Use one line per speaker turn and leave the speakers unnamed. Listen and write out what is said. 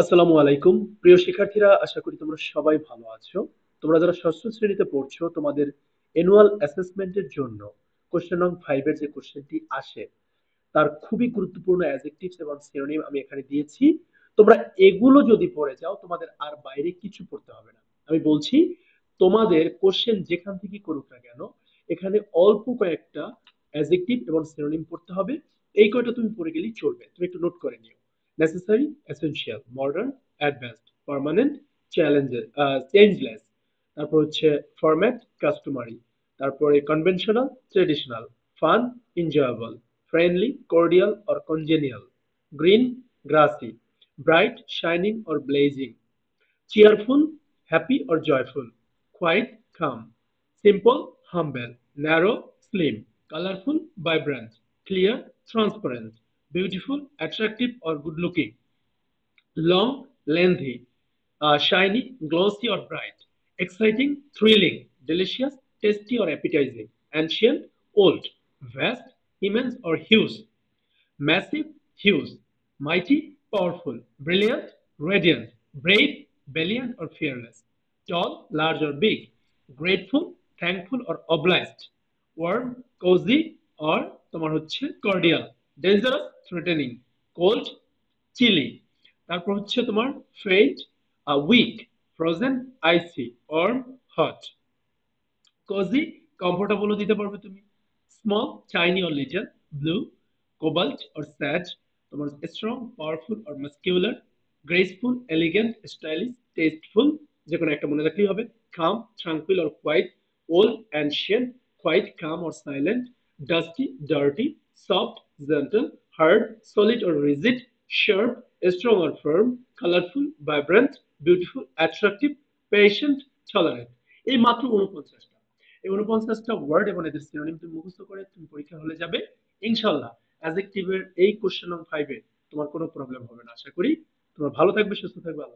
আসসালামু আলাইকুম প্রিয় শিক্ষার্থীরা, আশা করি তোমরা সবাই ভালো আছো। তোমরা যারা ষষ্ঠ শ্রেণীতে পড়ছো, তোমাদের অ্যানুয়াল অ্যাসেসমেন্টের জন্য কোশ্চেন নং 5 এর যে কোশ্চেনটি আসে তার খুবই গুরুত্বপূর্ণ অ্যাডজেক্টিভস এবং সিনোনিম আমি এখানে দিয়েছি। তোমরা এগুলো যদি পড়ে যাও, তোমাদের আর বাইরে কিছু পড়তে হবে না। আমি বলছি, তোমাদের কোশ্চেন যেখান থেকে করুক না কেন, এখানে অল্প কয়েকটা অ্যাডজেক্টিভ এবং সিনোনিম পড়তে হবে। এই কয়টা তুমি পড়ে গেলেই চলবে, তুমি একটু নোট করে নিও। Necessary, essential, modern, advanced, permanent, challenges, changeless. তারপর হচ্ছে ফরম্যাট, কাস্টমারি। তারপরে conventional, traditional, fun, enjoyable, friendly, cordial or congenial, green, grassy, bright, shining or blazing, cheerful, happy or joyful, quiet, calm, simple, humble, narrow, slim, colorful, vibrant, clear, transparent, beautiful, attractive or good looking, long, lengthy, shiny, glossy or bright, exciting, thrilling, delicious, tasty or appetizing, ancient, old, vast, immense or huge, massive, huge, mighty, powerful, brilliant, radiant, brave, valiant or fearless, tall, large or big, grateful, thankful or obliged, warm, cozy or তোমার হচ্ছে cordial, dangerous, threatening, cold, chilly। তারপর হচ্ছে তোমার faint, weak, frozen, icy, warm, hot, cozy, comfortable দিতে পারবে তুমি, small, tiny or little, blue, cobalt or sage, তোমার strong, powerful or muscular, graceful, elegant, stylish, tasteful, যে কোনো একটা মনে রাখলেই হবে, calm, tranquil or quiet, old, ancient, quiet, calm or silent, dusty, dirty, soft, gentle, hard, solid or rigid, sharp, strong or firm, colorful, vibrant, beautiful, attractive, patient, tolerant। এই মাত্র 49টা। এই 49টা word এবং এদের সিনোনিম তুমি মুখস্থ করে তুমি পরীক্ষা হলে যাবে ইনশাল্লাহ। অ্যাডজেক্টিভের এই কোশ্চেন নং 5 এ তোমার কোনো প্রবলেম হবে না। আশা করি তোমরা ভালো থাকবে, সুস্থ থাকবে। আল্লাহ